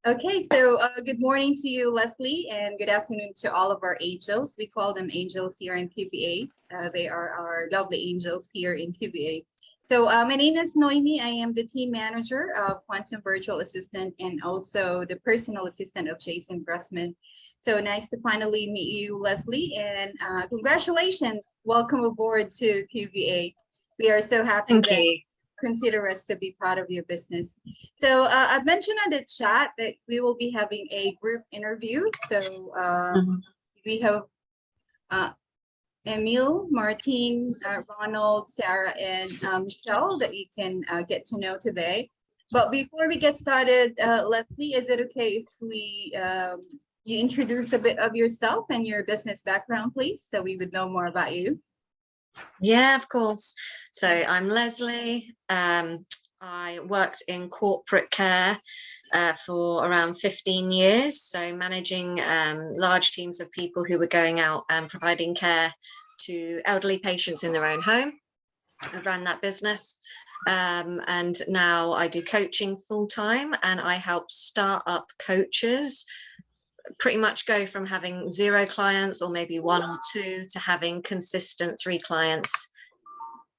Okay, so good morning to you, Lesley, and good afternoon to all of our angels. We call them angels here in QVA. They are our lovely angels here in QVA. So my name is Noemi. I am the team manager of Quantum Virtual Assistant and also the personal assistant of Jason Bressman. So nice to finally meet you, Lesley, and congratulations. Welcome aboard to QVA. We are so happy Thank that you. consider us to be part of your business. So I've mentioned on the chat that we will be having a group interview. So Mhm. we have uh, Emil, Martin, Ronald, Sarah, and Michelle that you can get to know today. But before we get started, Lesley, is it okay if we you introduce a bit of yourself and your business background, please, so we would know more about you? Yeah, of course. So I'm Lesley. I worked in corporate care for around 15 years, so managing large teams of people who were going out and providing care to elderly patients in their own home. I ran that business. And now I do coaching full time, and I help start-up coaches pretty much go from having 0 clients or maybe 1 or 2 to having consistent 3 clients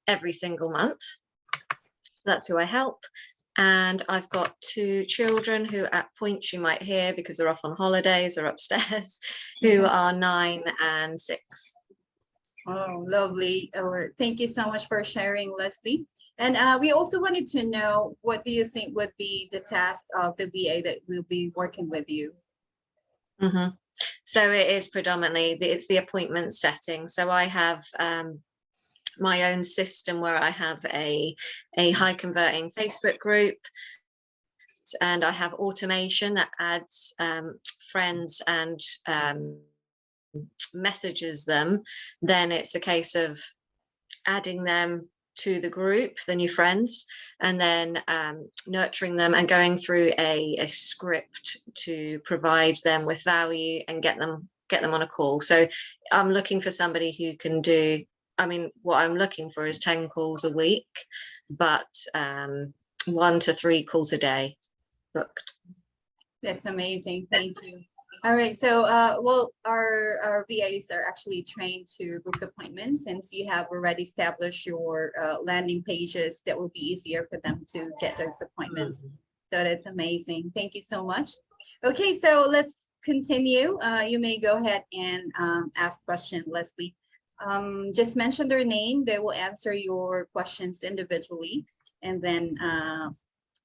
every single month. That's who I help. And I've got 2 children who at points you might hear because they're off on holidays or upstairs, who are 9 and 6. Oh, lovely. Thank you so much for sharing, Lesley. And we also wanted to know, what do you think would be the task of the VA that will be working with you? Mm-hmm. So it is predominantly it's the appointment setting. So I have my own system where I have a high converting Facebook group, and I have automation that adds friends and messages them. Then it's a case of adding them to the group, the new friends, and then nurturing them and going through a script to provide them with value and get them on a call. So I'm looking for somebody who can do, I mean, what I'm looking for is 10 calls a week, but 1 to 3 calls a day booked. That's amazing. Thank you. All right. So, well, our VAs are actually trained to book appointments. Since you have already established your landing pages, that will be easier for them to get those appointments. So that's amazing. Thank you so much. Okay, so let's continue. You may go ahead and ask question, Lesley. Just mention their name. They will answer your questions individually, and then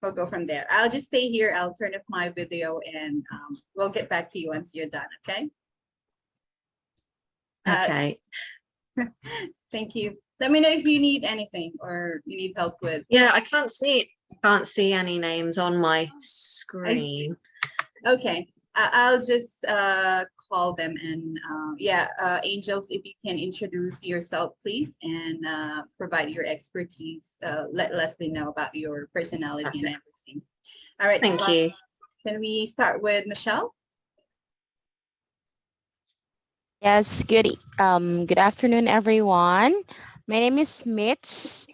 we'll go from there. I'll just stay here. I'll turn off my video and we'll get back to you once you're done, okay? Okay. Thank you. Let me know if you need anything or you need help with. Yeah, I can't see any names on my screen. Okay, I'll just call them and yeah, Angels, if you can introduce yourself, please, and provide your expertise. Let Lesley know about your personality and everything. All right. Thank you. Can we start with Michelle? Yes, good afternoon, everyone. My name is Mitch.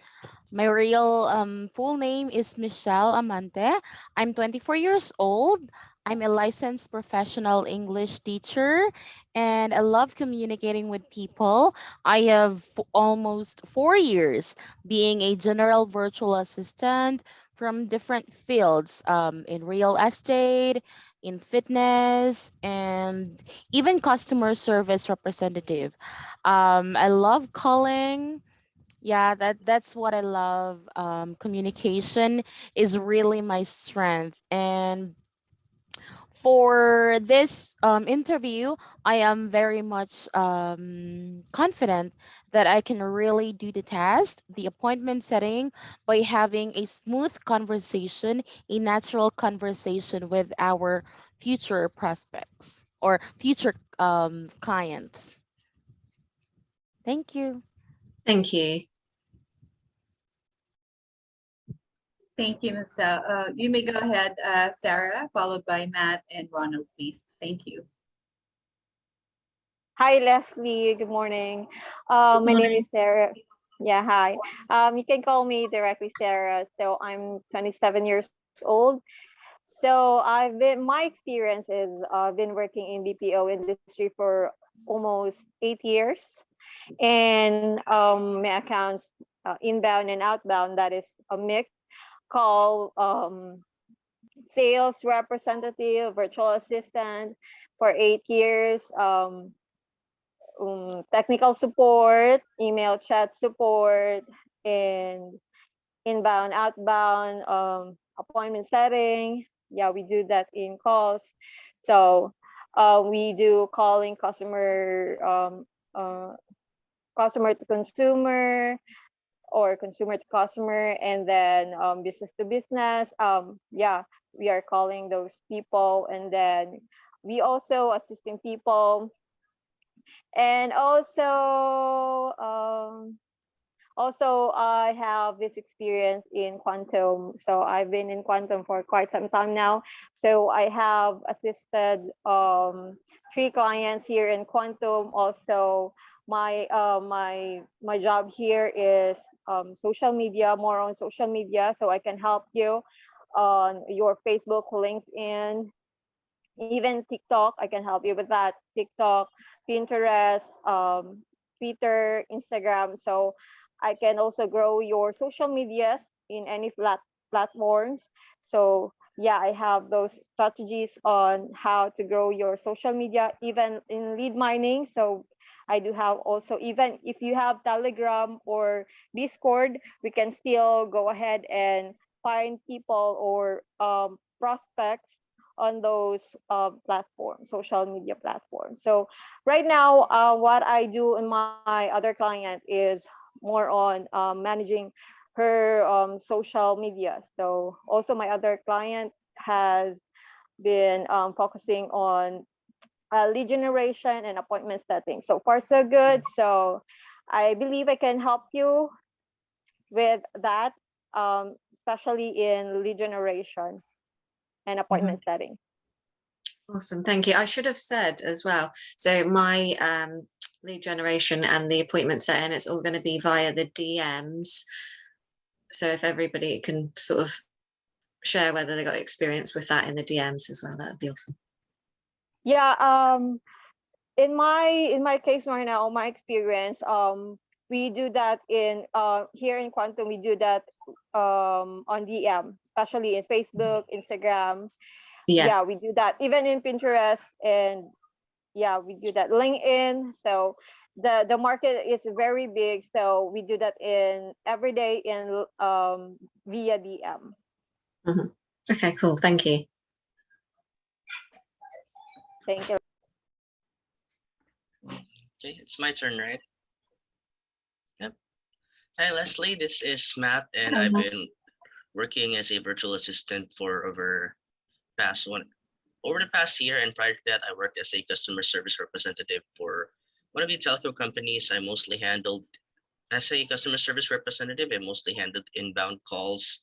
My real full name is Michelle Amante. I'm 24 years old. I'm a licensed professional English teacher and I love communicating with people. I have almost 4 years being a general virtual assistant from different fields in real estate, in fitness, and even customer service representative. I love calling. Yeah, that's what I love. Communication is really my strength. And for this interview, I am very much confident that I can really do the task, the appointment setting, by having a smooth conversation, a natural conversation with our future prospects or future clients. Thank you. Thank you. Thank you, Ms. You may go ahead, Sarah, followed by Matt and Ronald, please. Thank you. Hi, Lesley. Good morning. My name is Sarah. Yeah, hi. You can call me directly Sarah. So I'm 27 years old. So my experience is I've been working in BPO industry for almost 8 years, and my accounts inbound and outbound, that is a mix, call sales representative, virtual assistant for 8 years, technical support, email chat support, and inbound, outbound, appointment setting. Yeah, we do that in calls. So we do calling customer to consumer, or consumer to customer, and then business to business. Yeah, we are calling those people, and then we also assisting people, and also, I have this experience in quantum. So I've been in quantum for quite some time now. So I have assisted 3 clients here in quantum. Also, my job here is social media, more on social media. So I can help you on your Facebook, LinkedIn, even TikTok. I can help you with that. TikTok, Pinterest, Twitter, Instagram. So I can also grow your social medias in any platforms. So yeah, I have those strategies on how to grow your social media, even in lead mining. So I do have also, even if you have Telegram or Discord, we can still go ahead and find people or prospects on those platforms, social media platforms. So right now, what I do in my other client is more on managing her social media. So also my other client has been focusing on lead generation and appointment setting. So far, so good. So I believe I can help you with that, especially in lead generation and appointment setting. Awesome, thank you. I should have said as well, so my lead generation and the appointment setting, it's all going to be via the DMs. So if everybody can sort of share whether they got experience with that in the DMs as well, that would be awesome. Yeah, in my case right now, my experience, we do that in here in quantum. We do that on DM, especially in Facebook, Instagram. Yeah, we do that even in Pinterest, and yeah, we do that LinkedIn. So the market is very big, so we do that in every day in via DM. Okay, cool, thank you. Thank you. Okay, it's my turn, right? Yep. Hi, Lesley. This is Matt, and I've been working as a virtual assistant for over the past year, and prior to that, I worked as a customer service representative for one of the telco companies. As a customer service representative, I mostly handled inbound calls.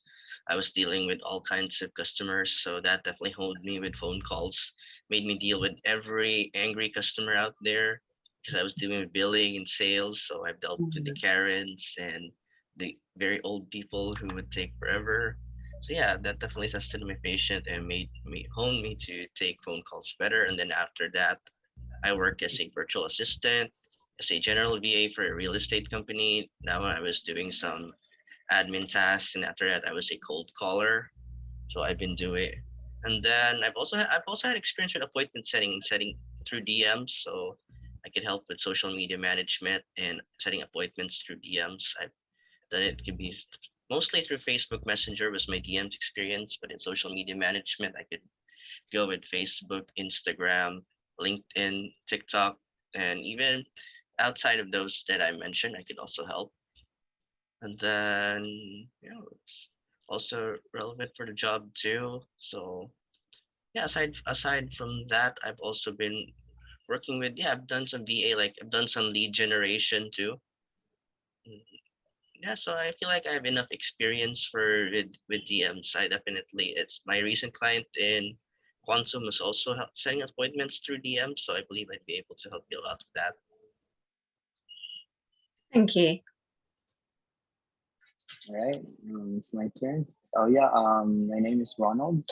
I was dealing with all kinds of customers, so that definitely honed me with phone calls, made me deal with every angry customer out there because I was dealing with billing and sales. So I've dealt with the Karens and the very old people who would take forever. So yeah, that definitely tested my patience and honed me to take phone calls better. And then after that, I worked as a virtual assistant, as a general VA for a real estate company. Now I was doing some admin tasks, and after that, I was a cold caller. So I've been doing, and then I've also had experience with appointment setting and setting through DMs. So I could help with social media management and setting appointments through DMs. I've done it. Could be mostly through Facebook Messenger was my DMs experience, but in social media management, I could go with Facebook, Instagram, LinkedIn, TikTok, and even outside of those that I mentioned, I could also help. And then, it's also relevant for the job too. So yeah, aside from that, I've also been working with, I've done some VA, like I've done some lead generation too. Yeah, so I feel like I have enough experience with DMs. I definitely, it's my recent client in Quantum is also setting appointments through DMs, so I believe I'd be able to help you a lot with that. Thank you. All right, it's my turn. So yeah, my name is Ronald.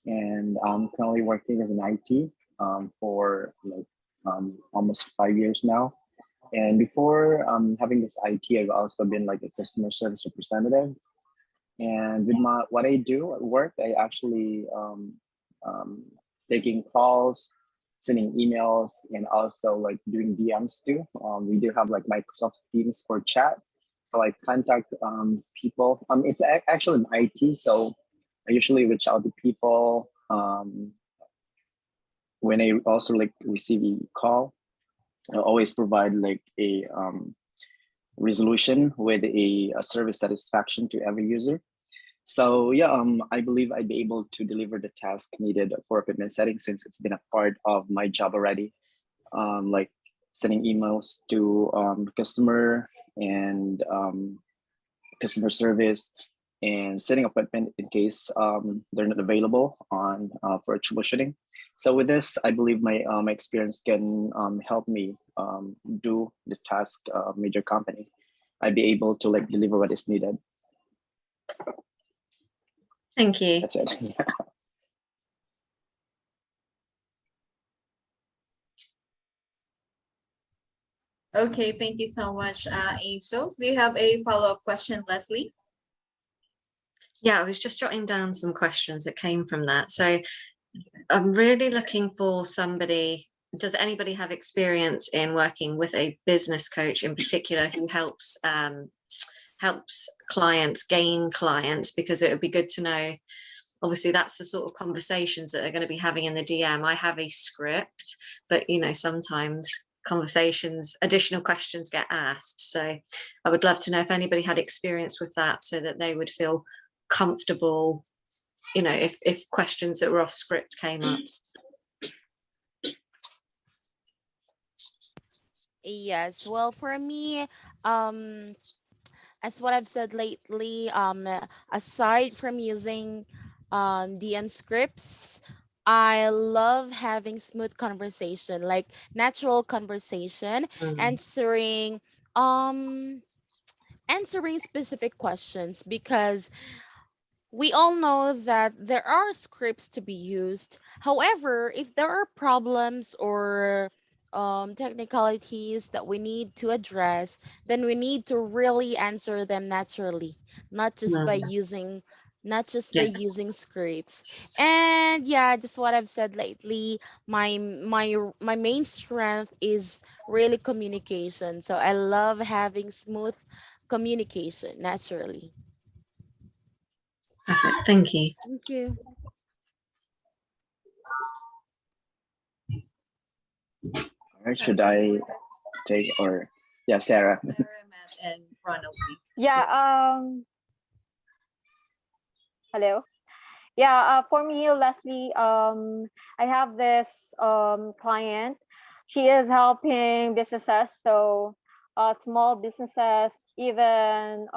and I'm currently working as an IT for like almost 5 years now. And before having this IT, I've also been like a customer service representative. And with my what I do at work, I actually um, taking calls, sending emails, and also like doing DMs too. We do have like Microsoft Teams for chat, so I contact people. It's actually an IT, so I usually reach out to people when I also like receive a call. I always provide like a resolution with a service satisfaction to every user. So yeah, I believe I'd be able to deliver the task needed for equipment setting since it's been a part of my job already. Like sending emails to customer and customer service and setting appointment in case they're not available on for troubleshooting. So with this, I believe my experience can help me do the task with your company. I'd be able to like deliver what is needed. Thank you. That's it. Okay, thank you so much, Angel. Do you have a follow-up question, Lesley? Yeah, I was just jotting down some questions that came from that. So I'm really looking for somebody. Does anybody have experience in working with a business coach in particular who helps clients gain clients? Because it would be good to know. Obviously, that's the sort of conversations that they're going to be having in the DM. I have a script, but you know, sometimes conversations, additional questions get asked. So I would love to know if anybody had experience with that so that they would feel comfortable, you know, if questions that were off script came up. Yes, well, for me, as what I've said lately, aside from using DM scripts, I love having smooth conversation, like natural conversation, answering um answering specific questions, because we all know that there are scripts to be used. However, if there are problems or technicalities that we need to address, then we need to really answer them naturally, not just by using Yeah. scripts. And yeah, just what I've said lately, my main strength is really communication. So I love having smooth communication naturally. Perfect. Thank you. Thank you. All right, should I take or yeah, Sarah? Sarah, Matt, and Ronald, please. Yeah. Hello. Yeah. For me, Lesley, I have this client. She is helping businesses, so small businesses, even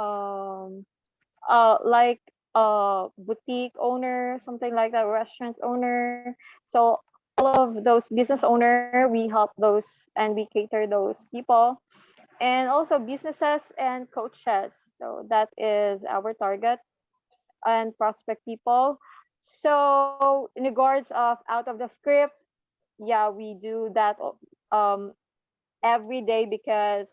like boutique owner, something like that, restaurants owner. So all of those business owner, we help those and we cater those people, and also businesses and coaches. So that is our target and prospect people. So in regards of out of the script, yeah, we do that every day because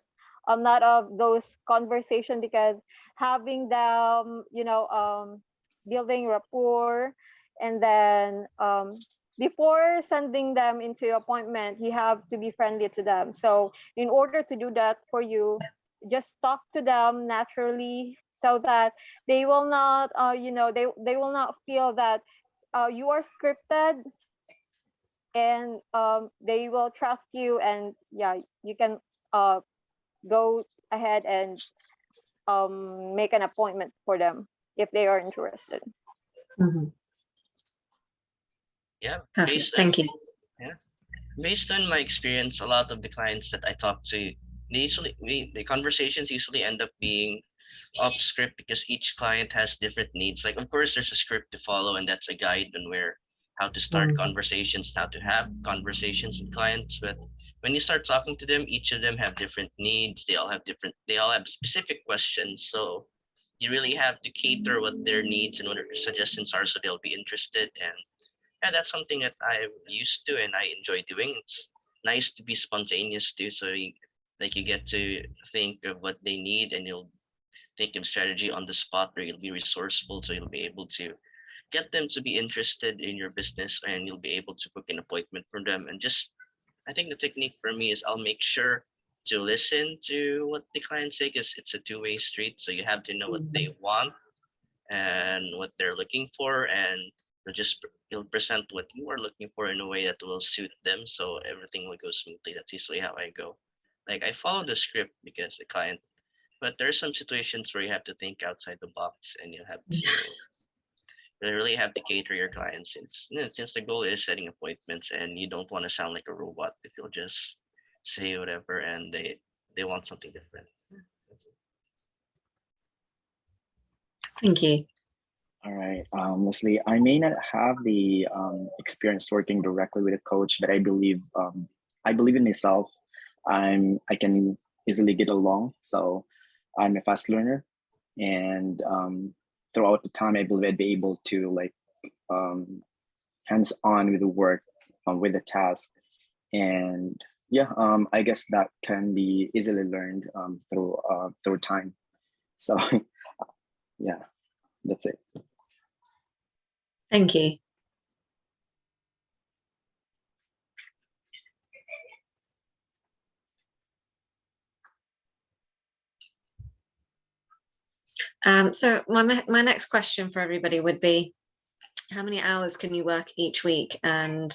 a lot of those conversation, because having them, building rapport, and then before sending them into appointment, you have to be friendly to them. So in order to do that for you, just talk to them naturally so that they will not they will not feel that you are scripted, and they will trust you, and yeah, you can uh, go ahead and make an appointment for them if they are interested. Mhm. Yeah, Perfect. Thank you. based on my experience, a lot of the clients that I talk to, the conversations usually end up being off script because each client has different needs. Like, of course, there's a script to follow, and that's a guide on where how to start conversations, how to have conversations with clients. But when you start talking to them, each of them have different needs. They all have specific questions. So you really have to cater what their needs and what their suggestions are, so they'll be interested. And yeah, that's something that I'm used to and I enjoy doing. It's nice to be spontaneous too, so you get to think of what they need and you'll think of strategy on the spot, where you'll be resourceful, so you'll be able to get them to be interested in your business, and you'll be able to book an appointment for them. And just, I think the technique for me is I'll make sure to listen to what the clients say, because it's a two-way street. So you have to know what they want and what they're looking for, and you'll present what you are looking for in a way that will suit them, so everything will go smoothly. That's usually how I go. Like, I follow the script because the client, but there are some situations where you have to think outside the box, and you really have to cater your clients, since the goal is setting appointments, and you don't want to sound like a robot if you'll just say whatever and they want something different. That's it. Thank you. All right, Lesley, I may not have the experience working directly with a coach, but I believe in myself. I can easily get along. So I'm a fast learner, and throughout the time, I believe I'd be able to like hands on with the work, with the task, and yeah, I guess that can be easily learned through time. So yeah, that's it. Thank you. So my next question for everybody would be, how many hours can you work each week, and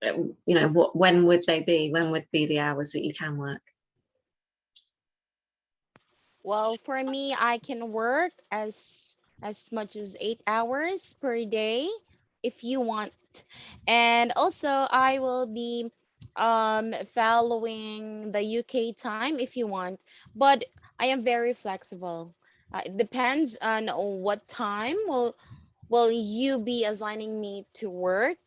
when would they be? When would be the hours that you can work? Well, for me, I can work as much as 8 hours per day if you want. And also I will be following the UK time if you want. But I am very flexible. It depends on what time will you be assigning me to work,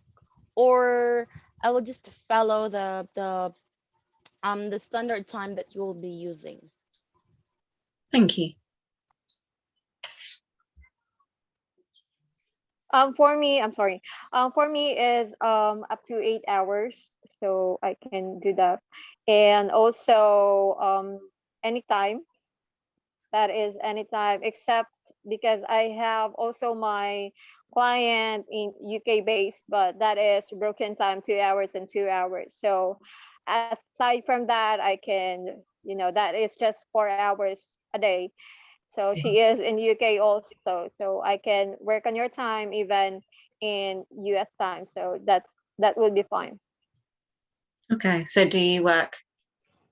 or I will just follow the standard time that you will be using. Thank you. For me, I'm sorry. For me is up to 8 hours, so I can do that, and also anytime. That is anytime, except because I have also my client in UK based, but that is broken time, 2 hours and 2 hours. So aside from that, I can, that is just 4 hours a day. So she is in UK also, so I can work on your time even in US time. So that will be fine. Okay, so do you work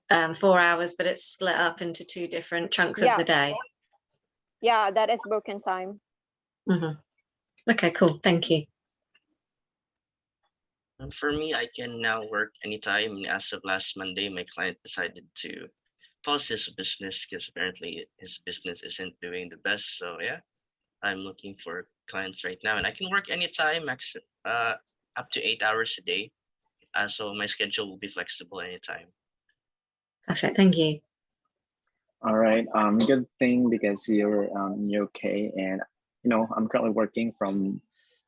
4 hours, but it's split up into two different chunks of Yeah. the day? Yeah, that is broken time. Okay, cool. Thank you. And for me, I can now work anytime. As of last Monday, my client decided to pause his business because apparently his business isn't doing the best. So yeah, I'm looking for clients right now, and I can work anytime, up to 8 hours a day. So my schedule will be flexible anytime. Perfect. Thank you. All right, good thing because you're okay, and I'm currently working from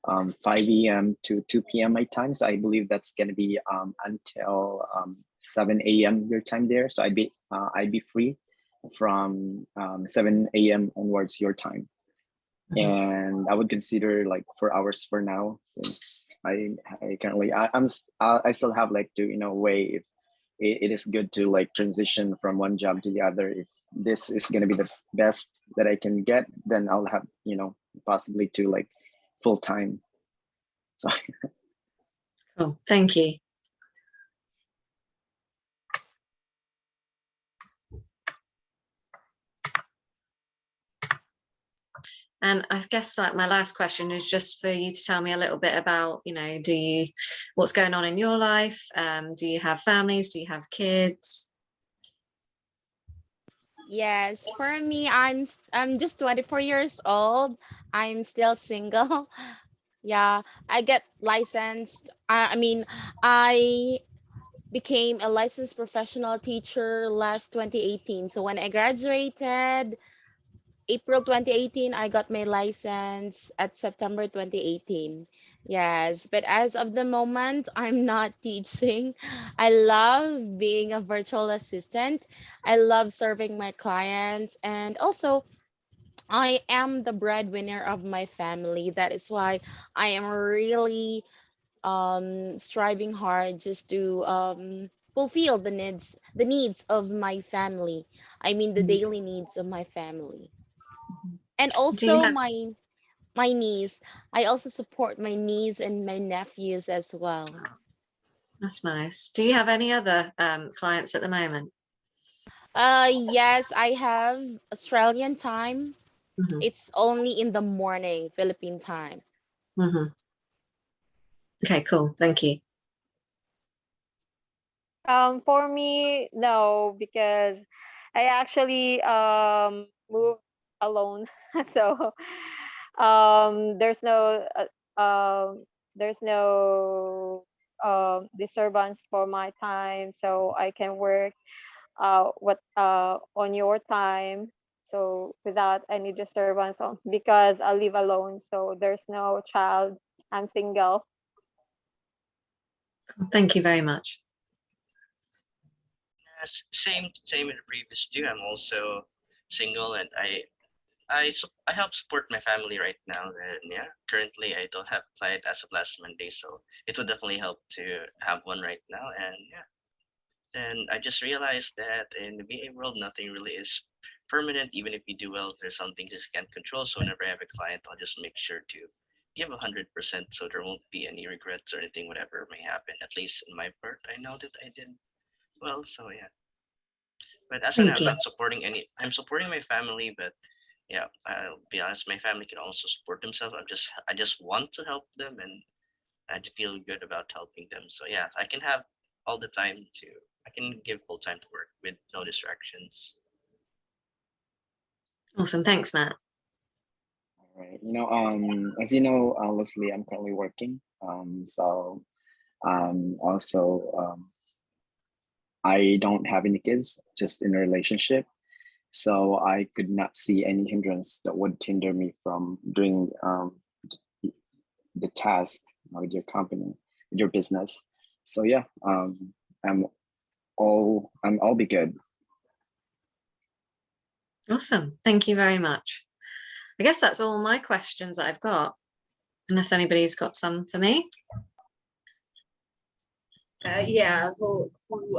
5 a.m. to 2 p.m. my time, so I believe that's gonna be until 7 a.m. your time there. So I'd be free from 7 a.m. onwards your time, and I would consider like 4 hours for now, since I currently I still have like to weigh if it is good to like transition from one job to the other. If this is going to be the best that I can get, then I'll have possibly to like full time. So Cool. Thank you. And I guess like my last question is just for you to tell me a little bit about, what's going on in your life? Do you have families? Do you have kids? Yes, for me, I'm just 24 years old. I'm still single. Yeah, I get licensed. I mean, I became a licensed professional teacher last 2018. So when I graduated, April 2018, I got my license at September 2018. Yes, but as of the moment, I'm not teaching. I love being a virtual assistant. I love serving my clients, and also I am the breadwinner of my family. That is why I am really striving hard just to fulfill the needs of my family. I mean the Mm. daily needs of my family. And Do you also have, my niece. I also support my niece and my nephews as well. that's nice. Do you have any other clients at the moment? Yes, I have Australian time. Hmm. It's only in the morning, Philippine time. Hmm. Okay, cool. Thank you. For me, no, because I actually moved alone. So there's no there's no disturbance for my time, so I can work what on your time, so without any disturbance because I live alone, so there's no child. I'm single. Cool. Thank you very much. Yes, same in the previous two. I'm also single, and I help support my family right now. And yeah, currently I don't have a client as of last Monday, so it would definitely help to have one right now. And yeah, and I just realized that in the VA world, nothing really is permanent. Even if you do well, there's some things you can't control. So whenever I have a client, I'll just make sure to give 100%, so there won't be any regrets or anything, whatever may happen. At least in my part, I know that I did well. So yeah. But as of now, Thank I'm you. not supporting any. I'm supporting my family, but yeah, I'll be honest. My family can also support themselves. I just want to help them, and I feel good about helping them. So yeah, I can have all the time to. I can give full time to work with no distractions. Awesome. Thanks, Matt. All right. As you know, Lesley, I'm currently working. So also I don't have any kids, just in a relationship. So I could not see any hindrance that would hinder me from doing the task with your company, with your business. So yeah, I'm I'll be good. Awesome. Thank you very much. I guess that's all my questions that I've got, unless anybody's got some for me. Yeah, who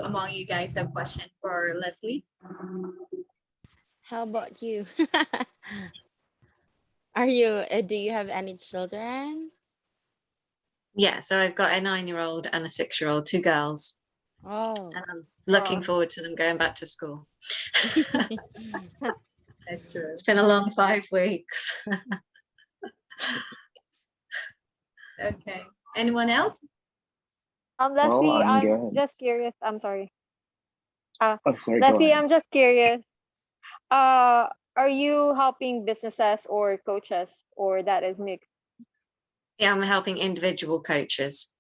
among you guys have question for Lesley? How about you? Are you do you have any children? Yeah, so I've got a 9-year-old and a 6-year-old, two girls, Oh. and I'm looking Oh. forward to them going back to school. That's true. It's been a long 5 weeks. Okay. Anyone else? Well, Leslie, I'm I'm good. just curious. I'm sorry. Oh, sorry, go Leslie, ahead. I'm just curious. Uh, are you helping businesses or coaches, or that is mixed? Yeah, I'm helping individual coaches.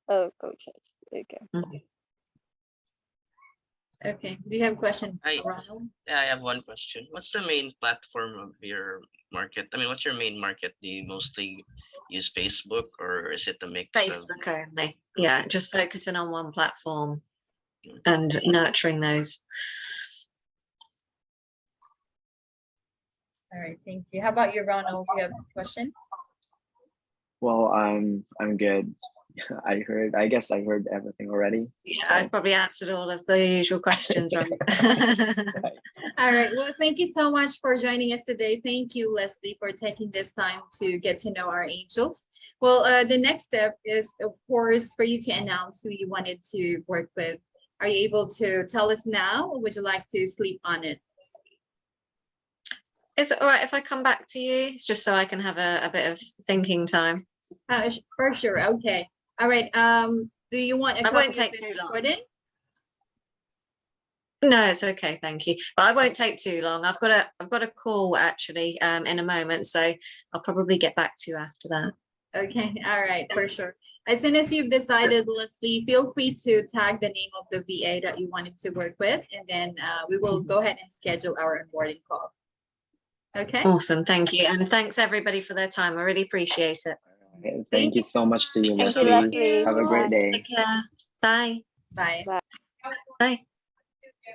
Oh, coaches. Okay. Mhm. Okay. Do you have a question, I Ronald? Yeah, I have one question. What's the main platform of your market? I mean, what's your main market? Do you mostly use Facebook, or is it a mix of? Facebook only. Yeah, just focusing on one platform Mm. and nurturing those. All right. Thank you. How about you, Ronald? Do you have a question? Well, I'm good. I guess I heard everything already. Yeah, I've probably answered all of the usual questions, right? Right. All right. Well, thank you so much for joining us today. Thank you, Lesley, for taking this time to get to know our angels. Well, the next step is, of course, for you to announce who you wanted to work with. Are you able to tell us now, or would you like to sleep on it? Is it all right if I come back to you? It's just so I can have a bit of thinking time. For sure. Okay. All right. Do you want a I copy won't of take this too long. recording? No, it's okay, thank you. But I won't take too long. I've got a call actually in a moment, so I'll probably get back to you after that. Okay. All right. For sure. As soon as you've decided, Leslie, feel free to tag the name of the VA that you wanted to work with, and then we will go ahead and schedule our onboarding call. Okay. Awesome. Thank you. And thanks everybody for their time. I really appreciate it. Okay, thank you so much to you, Thank you, Lesley. Lesley. Have a great Bye. day. Take care. Bye. Bye. Bye.